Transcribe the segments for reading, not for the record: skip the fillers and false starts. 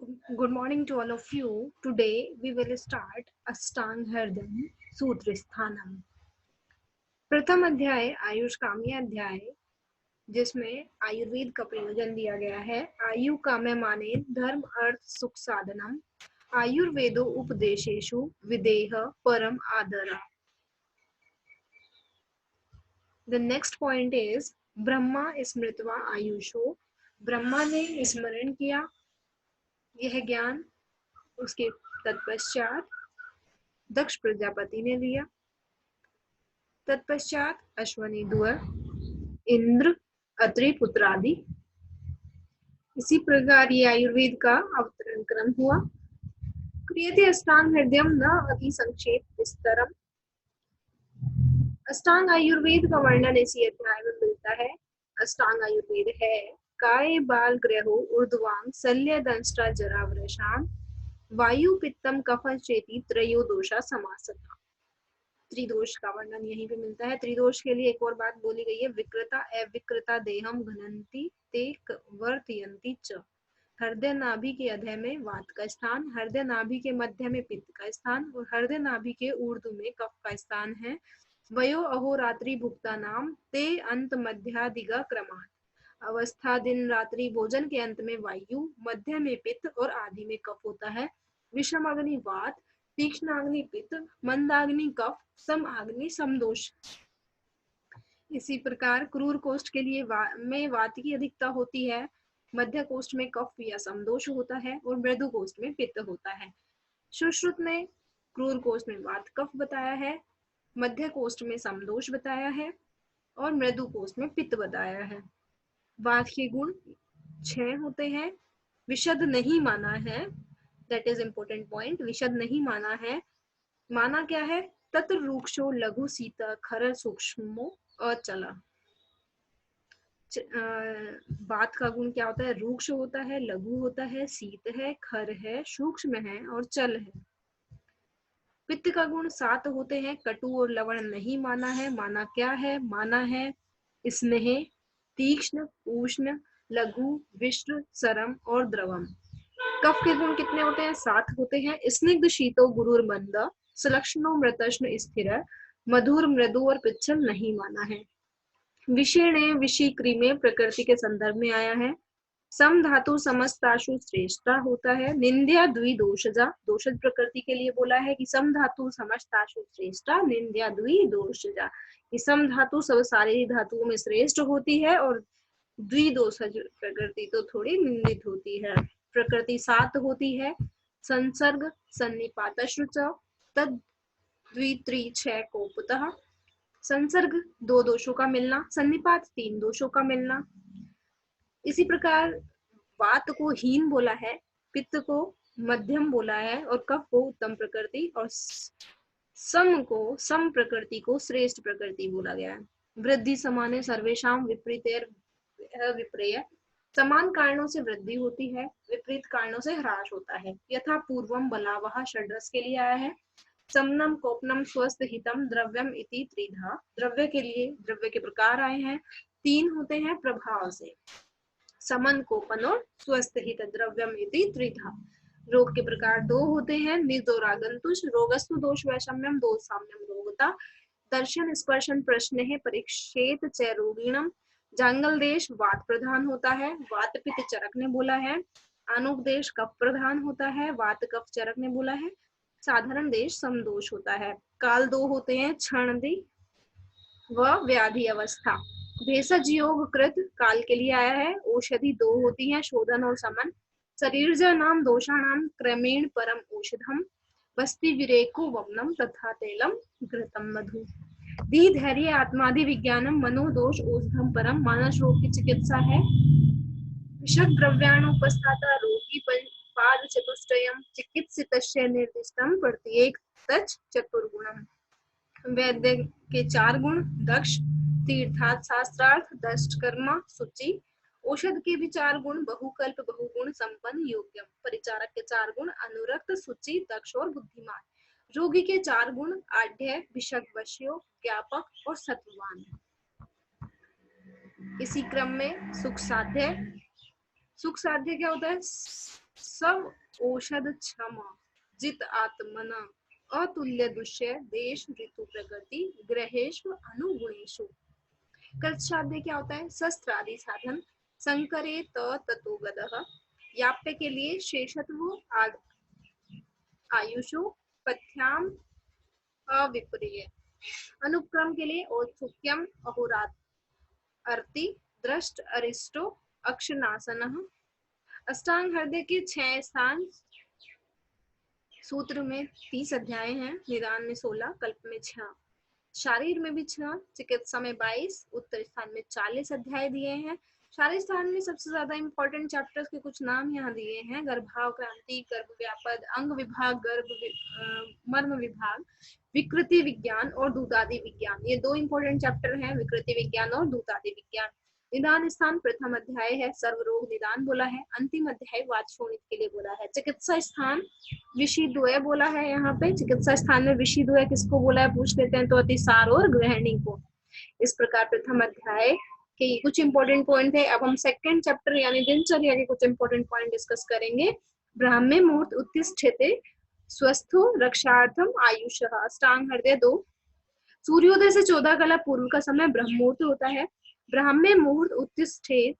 Good morning to all of you. Today we will start Ashtang Hridayam Sutra Sthanam. प्रथम अध्याय आयुष काम्य अध्याय जिसमें आयुर्वेद का प्रयोजन दिया गया है। आयु काम्य माने धर्म अर्थ सुख साधनम आयुर्वेदो उपदेशेषु विदेह परम आदरा। The next point is Brahma स्मृत्वा आयुषो। ब्रह्मा ने स्मरण किया यह ज्ञान, उसके तत्पश्चात दक्ष प्रजापति ने लिया। तत्पश्चात अश्वनी दुअर इंद्र अत्रि पुत्रादि। इसी प्रकार ये आयुर्वेद का अवतरण क्रम हुआ। क्रियते अष्टांग हृदयम न अति संक्षेप विस्तरम। अष्टांग आयुर्वेद का वर्णन इसी अध्याय में मिलता है। अष्टांग आयुर्वेद है काय बाल ग्रहो ऊर्ध्वांग शल्य दंष्टा जरा वृषाम वायु पित्तम कफ चेति त्रयो दोषा समासता। त्रिदोष का वर्णन यहीं पे मिलता है। त्रिदोष के लिए एक और बात बोली गई है, विकृता अविकृता देहम घनंती ते वर्तयंती च। हृदय नाभि के अधय में वात का स्थान, हृदय नाभि के मध्य में पित्त का स्थान और हृदय नाभि के ऊर्ध्व में कफ का स्थान है। वयो अहोरात्रि भुक्ता नाम ते अंत मध्यादिगा क्रमात्। अवस्था दिन रात्रि भोजन के अंत में वायु, मध्य में पित्त और आदि में कफ होता है। विषम अग्नि वात, तीक्ष्ण अग्नि पित्त, मंदाग्नि कफ, सम अग्नि समदोष। इसी प्रकार क्रूर कोष्ठ के लिए में वात की अधिकता होती है, मध्य कोष्ठ में कफ या समदोष होता है और मृदु कोष्ठ में पित्त होता है। सुश्रुत ने क्रूर कोष्ठ में वात कफ बताया है, मध्य कोष्ठ में समदोष बताया है और मृदु कोष्ठ में पित्त बताया है। वात के गुण 6 होते हैं। विशद नहीं माना है, दैट इज इम्पोर्टेंट पॉइंट। विशद नहीं माना है, माना क्या है? तत्र रूक्षो लघु शीत खर सूक्ष्मो अचला। वात का गुण क्या होता है? रूक्ष होता है, लघु होता है, शीत है, खर है, सूक्ष्म है और चल है। पित्त का गुण 7 होते हैं। कटु और लवण नहीं माना है, माना क्या है? माना है स्नेह, तीक्ष्ण, उष्ण, लघु, विष्ण, सरम और द्रवम। कफ के गुण कितने होते हैं? 7 होते हैं। स्निग्ध शीतो गुरुर मंद, सुलक्षणो मृतष्ण स्थिर, मधुर, मृदु और पिच्छल नहीं माना है। विषेणे विषी क्रीमे प्रकृति के संदर्भ में आया है। सम धातु समस्ताशु श्रेष्ठा होता है। निंद्या द्विदोषजा, दोषज प्रकृति के लिए बोला है कि सम धातु समस्ताशु श्रेष्ठा निंद्या द्विदोषजा। सम धातु सब सारी धातुओं में श्रेष्ठ होती है और द्विदोषज प्रकृति तो थोड़ी निंदित होती है। प्रकृति 7 होती है। संसर्ग सन्निपात तद द्वित्री 6 कोपतः। संसर्ग 2 दोषों का मिलना, सन्निपात 3 दोषों का मिलना। इसी प्रकार वात को हीन बोला है, पित्त को मध्यम बोला है और कफ को उत्तम प्रकृति और सम प्रकृति को श्रेष्ठ प्रकृति बोला गया है। वृद्धि समाने सर्वेशाम विपरीतेर विप्रेय। समान कारणों से वृद्धि होती है, विपरीत कारणों से ह्रास होता है। यथा पूर्वम बलावह षड्रस के लिए आया है। समनम कोपनम स्वस्थ हितम द्रव्यम इति त्रिधा। द्रव्य के लिए द्रव्य के प्रकार आए हैं, 3 होते हैं प्रभाव से, समन, कोपन और स्वस्थ हित। द्रव्यम इति त्रिधा। रोग के प्रकार 2 होते हैं, निर्दोरागंतुष, रोगस्तु दोष वैषम्यम, दोष साम्यम रोगता। दर्शन स्पर्शन प्रश्न है परीक्षेत च रोगिणम। जंगल देश वात प्रधान होता है, वात पित्त चरक ने बोला है। अनुपदेश कफ प्रधान होता है, वात कफ चरक ने बोला है। साधारण देश समदोष होता है। काल 2 होते हैं, क्षणदि व व्याधि अवस्था। भेषज योग कृत काल के लिए आया है। औषधि 2 होती हैं, शोधन और समन। शरीरज नाम दोषाणाम क्रमेण परम औषधम बस्ति विरेको वमनम तथा तेलम घृतम मधु। दी धैर्य आत्मादि विज्ञानम मनोदोष औषधम परम। मानस रोग की चिकित्सा है। विषद द्रव्याणुपस्ताता रोगी पाद चतुष्टयम चिकित्सितस्य निर्दिष्टम प्रत्येक तच चतुर्गुणम। वैद्य के 4 गुण, दक्ष, तीर्थार्थ शास्त्रार्थ, दष्टकर्मा, शुचि। औषध के भी 4 गुण, बहुकल्प बहुगुण संपन्न योग्यम। परिचारक के 4 गुण, अनुरक्त, शुचि, दक्ष और बुद्धिमान। रोगी के 4 गुण, आढ़्य, विषग्वश्यो, ज्ञापक और सत्ववान। इसी क्रम में सुख साध्य। सुख साध्य क्या होता है? सब औषध क्षम जित आत्मन अतुल्य दुष्य देश ऋतु प्रकृति ग्रहेशु अनुगुणेशु। कृतशाब्दे क्या होता है? शस्त्र आदि साधन, संकरे ततो गदः, याप्य के लिए शेषत्व आयुषु, पथ्याम अविप्रिय, अनुक्रम के लिए औत्सुक्यम अहोरात अर्ति, दृष्ट अरिष्टो अक्षनासनः। अष्टांग हृदय के 6 स्थान, सूत्र में 30 अध्याय हैं, निदान में 16, कल्प में 6, शारीर में भी 6, चिकित्सा में 22, उत्तर स्थान में 40 अध्याय दिए हैं। शारीर स्थान में सबसे ज्यादा इंपॉर्टेंट चैप्टर्स के कुछ नाम यहाँ दिए हैं: गर्भाव क्रांति, गर्भ व्यापद, अंग विभाग, मर्म विभाग, विकृति विज्ञान और दूतादि विज्ञान। ये 2 इंपॉर्टेंट चैप्टर हैं, विकृति विज्ञान और दूतादि विज्ञान। निदान स्थान प्रथम अध्याय है, सर्वरोग निदान बोला है। अंतिम अध्याय वातशोणित के लिए बोला है। चिकित्सा स्थान विषिद्वय बोला है। यहाँ पे चिकित्सा स्थान में विषिद्वय किसको बोला है पूछ लेते हैं तो अतिसार और गृहिणी को। इस प्रकार प्रथम अध्याय के कुछ इंपॉर्टेंट पॉइंट है। अब हम सेकंड चैप्टर यानी दिनचर्या के कुछ इंपॉर्टेंट पॉइंट डिस्कस करेंगे। ब्राह्मे मुहूर्त उत्तिष्ठते स्वस्थो रक्षार्थम आयुषः। अष्टांग हृदय 2, सूर्योदय से 14 कला पूर्व का समय ब्रह्म मुहूर्त होता है। ब्राह्मे मुहूर्त उत्तिष्ठेत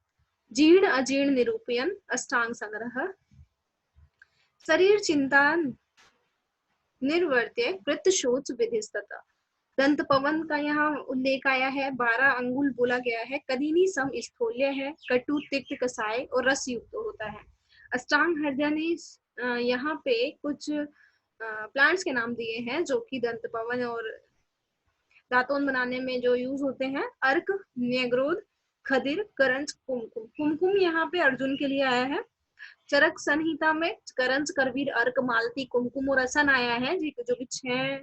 जीर्ण अजीर्ण निरूपयन अष्टांग संग्रह। शरीर चिंता निर्वर्त्य कृत शोच विधिस्तः। दंत पवन का यहाँ उल्लेख आया है। 12 अंगुल बोला गया है। कदिनी सम स्थूल्य है, कटु तिक्त कसाय और रस युक्त होता है। अष्टांग हृदय ने यहाँ पे कुछ प्लांट्स के नाम दिए हैं जो कि दंत पवन और दातून बनाने में जो यूज होते हैं: अर्क, न्यग्रोध, खदिर, करंज, कुमकुम। कुमकुम यहाँ पे अर्जुन के लिए आया है। चरक संहिता में करंज, करवीर, अर्क, मालती, कुमकुम और असन आया है, जो कि 6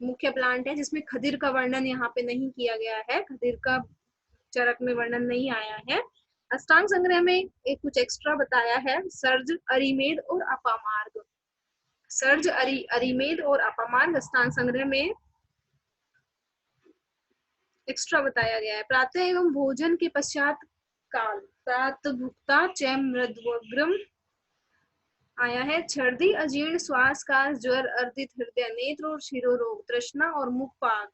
मुख्य प्लांट है, जिसमें खदिर का वर्णन यहाँ पे नहीं किया गया है। खदिर का चरक में वर्णन नहीं आया है। अष्टांग संग्रह में एक कुछ एक्स्ट्रा बताया है: सर्ज, अरिमेद और अपामार्ग। सर्ज, अरिमेद और अपामार्ग अष्टांग संग्रह में एक्स्ट्रा बताया गया है। प्रातः एवं भोजन के पश्चात काल प्रातभुक्ता च मृद्वग्रम आया है। छर्दी, अजीर्ण, श्वास का ज्वर, अर्दित हृदय, नेत्र और शिरोरोग, तृष्णा और मुख पाक,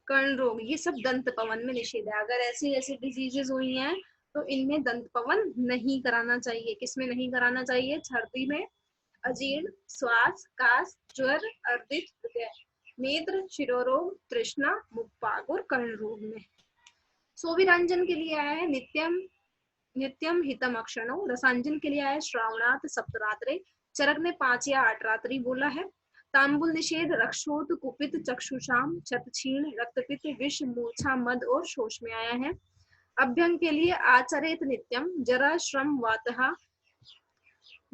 कर्ण रोग, ये सब दंत पवन में निषेध है। अगर ऐसी ऐसी डिजीजेस हुई हैं तो इनमें दंत पवन नहीं कराना चाहिए। किसमें नहीं कराना चाहिए? छर्दी में, अजीर्ण, श्वास, कास, ज्वर, अर्दित हृदय, नेत्र, शिरोरोग, तृष्णा, मुख पाक और कर्ण रोग में। सोविरांजन के लिए आया है नित्यम हितम अक्षणो। रसांजन के लिए आया श्रावणात सप्तरात्रे। चरक ने 5 या 8 रात्रि बोला है। तांबुल निषेध रक्षोत, कुपित, चक्षुषाम, क्षतक्षीण, रक्तपित्त, विष, मूर्छा, मद और शोष में आया है। अभ्यंग के लिए आचरेत नित्यम जरा, श्रम, वातः,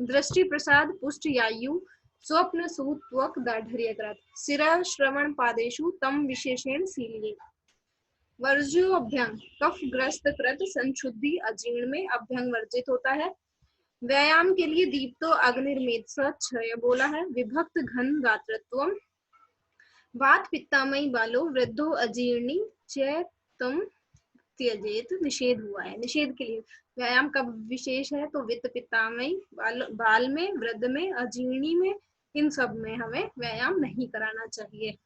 दृष्टि प्रसाद, पुष्ट, यायु, स्वप्न, सूत, त्वक, दाढ़र्यकृत, सिरा, श्रवण, पादेशु तम विशेषण सीलिए। वर्ज्यो अभ्यंग कफ ग्रस्त कृत संशुद्धि अजीर्ण में अभ्यंग वर्जित होता है। व्यायाम के लिए दीप्तो अग्निर्मेध क्षय बोला है। विभक्त घन गात्रत्वम वात पित्तामयी बालो वृद्धो अजीर्णी च तम त्यजेत निषेध हुआ है। निषेध के लिए व्यायाम कब विशेष है तो वित्त पित्तामयी बाल में, वृद्ध में, अजीर्णी में, इन सब में हमें व्यायाम नहीं कराना चाहिए।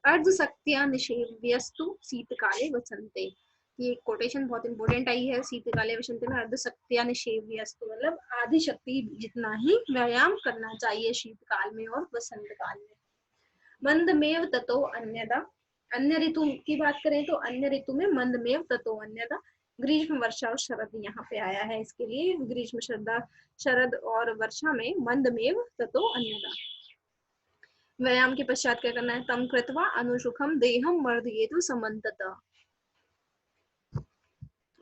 अर्ध शक्तियां निषेव्यस्तु शीतकाले वसंते। ये कोटेशन बहुत इंपॉर्टेंट आई है। शीतकाले वसंते में अर्ध शक्तियां निषेव्यस्तु मतलब आधी शक्ति जितना ही व्यायाम करना चाहिए शीतकाल में और वसंत काल में। मंदमेव ततो अन्यदा। अन्य ऋतु की बात करें तो अन्य ऋतु में मंदमेव ततो अन्यदा। ग्रीष्म, वर्षा और शरद यहाँ पे आया है। इसके लिए ग्रीष्म, शरद और वर्षा में मंदमेव ततो अन्यदा। व्यायाम के पश्चात क्या करना है? तम कृत्वा अनुसुखम देहम वर्धयेतु समन्ततः।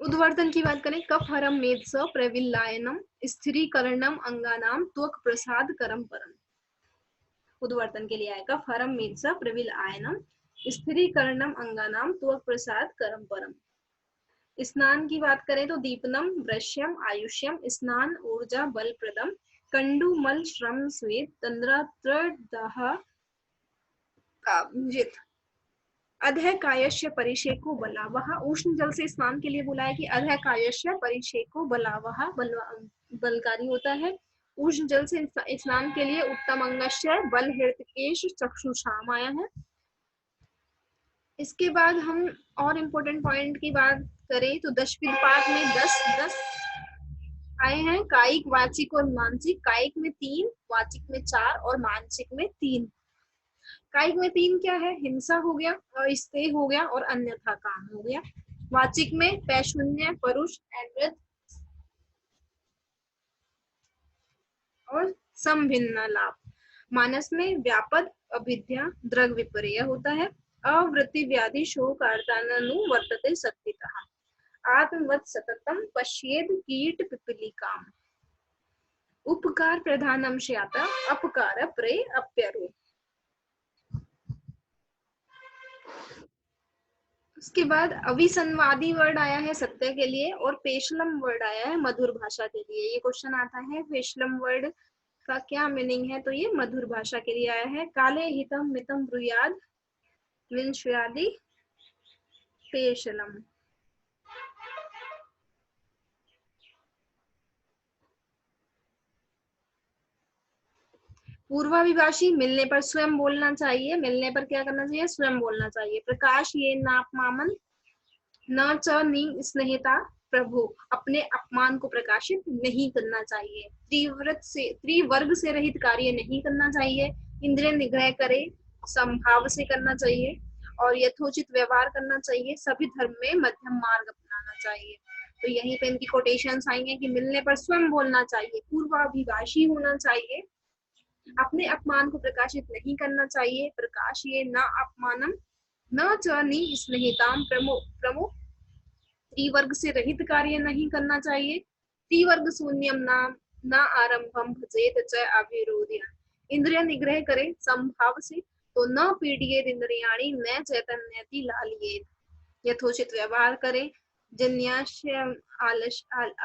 उद्वर्तन की बात करें, कफ हरम मेधस प्रविलायनम स्थिरीकरणम अंगानाम त्वक प्रसाद करम परम। उद्वर्तन के लिए आया कफ हरम मेधस प्रविलायनम स्थिरीकरणम अंगानाम त्वक प्रसाद करम परम। स्नान की बात करें तो दीपनम, वृश्यम, आयुष्यम, स्नान, ऊर्जा, बल प्रदम, कंडु, मल, श्रम, स्वेद, तंद्रा, त्रदाह, अधः कायस्य परिषेको बलावः। उष्ण जल से स्नान के लिए बोला है कि अधः कायस्य परिषेको बलावः, बलकारी होता है। उष्ण जल से स्नान के लिए उत्तम अंगस्य बल हृतकेश चक्षुषाम आया है। इसके बाद हम और इम्पोर्टेंट पॉइंट की बात करें तो दशविध पाठ में 10 आए हैं। कायिक, वाचिक और मानसिक। कायिक में 3, वाचिक में 4 और मानसिक में 3। कायिक में 3 क्या है? हिंसा हो गया, अस्तेय हो गया और अन्यथा काम हो गया। वाचिक में पैशून्य, परुष, अमृत और समभिन्न लाभ। मानस में व्यापद, अभिद्या, दृग विपर्य होता है। अवृत्ति व्याधि शोक वर्तते सत्तितः। आत्मवत् सततम पश्येद कीट पिपीलिकाम। उपकार प्रधानम स्यात् अपकार प्रे अप्यरो। उसके बाद अविसंवादी वर्ड आया है सत्य के लिए और पेशलम वर्ड आया है मधुर भाषा के लिए। ये क्वेश्चन आता है पेशलम वर्ड का क्या मीनिंग है, तो ये मधुर भाषा के लिए आया है। काले हितम मितम ब्रूयाद विंश्यादि पेशलम। पूर्वाभिभाषी मिलने पर स्वयं बोलना चाहिए। मिलने पर क्या करना चाहिए? स्वयं बोलना चाहिए। प्रकाश ये नापमामन न च नि स्नेहिता प्रभु। अपने अपमान को प्रकाशित नहीं करना चाहिए। त्रिवर्ग से रहित कार्य नहीं करना चाहिए। इंद्रिय निग्रह करे, संभाव से करना चाहिए और यथोचित व्यवहार करना चाहिए। सभी धर्म में मध्यम मार्ग अपनाना चाहिए। तो यहीं पे इनकी कोटेशंस आएंगे कि मिलने पर स्वयं बोलना चाहिए, पूर्वाभिभाषी होना चाहिए, अपने अपमान को प्रकाशित नहीं करना चाहिए। प्रकाश ये न अपमानम न च नि स्नेहिताम प्रमुख। त्रिवर्ग से रहित कार्य नहीं करना चाहिए। त्रिवर्ग शून्यम नाम न आरंभम भजेत च अविरोधिया। इंद्रिय निग्रह करे संभाव से, तो न पीड़ियेत इंद्रियाणि न चैतन्यति लालियेत। यथोचित व्यवहार करे, जन्याश्यम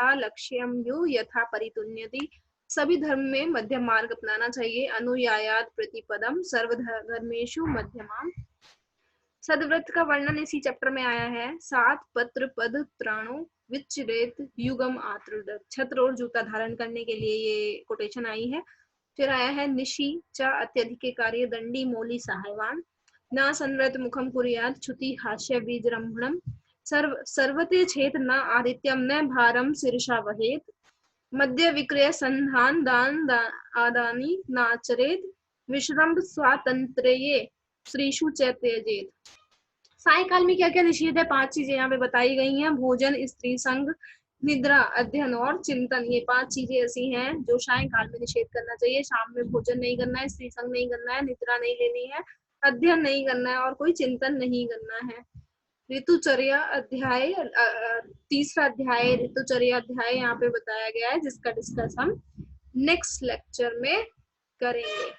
आलक्ष्यम यो यथा परितुन्यति। सभी धर्म में मध्य मार्ग अपनाना चाहिए। अनुयायात प्रतिपदम सर्वधर्मेषु मध्यमाम। सदव्रत का वर्णन इसी चैप्टर में आया है। 7 पत्र पद त्राणो विच्चरेत युगम आत्रुदत। छत्र और जूता धारण करने के लिए ये कोटेशन आई है। फिर आया है निशि च अत्यधिक कार्य दंडी मोली सहायवान। न संवृत मुखम कुर्यात छुति हास्य विजृंभणम। सर्वते छेत न आदित्यम न भारम शीर्षा वहेत। मध्य विक्रय संधान दान आदानी नाचरेत। विश्रम्भ स्वातंत्र्ये श्रीशु चैत्यजेत। सायकाल में क्या क्या निषेध है? 5 चीजें यहाँ पे बताई गई हैं। भोजन, स्त्री संग, निद्रा, अध्ययन और चिंतन। ये 5 चीजें ऐसी हैं जो सायकाल में निषेध करना चाहिए। शाम में भोजन नहीं करना है, स्त्री संग नहीं करना है, निद्रा नहीं लेनी है, अध्ययन नहीं करना है और कोई चिंतन नहीं करना है। ऋतुचर्या अध्याय, 3रा अध्याय ऋतुचर्या अध्याय यहाँ पे बताया गया है, जिसका डिस्कस हम नेक्स्ट लेक्चर में करेंगे।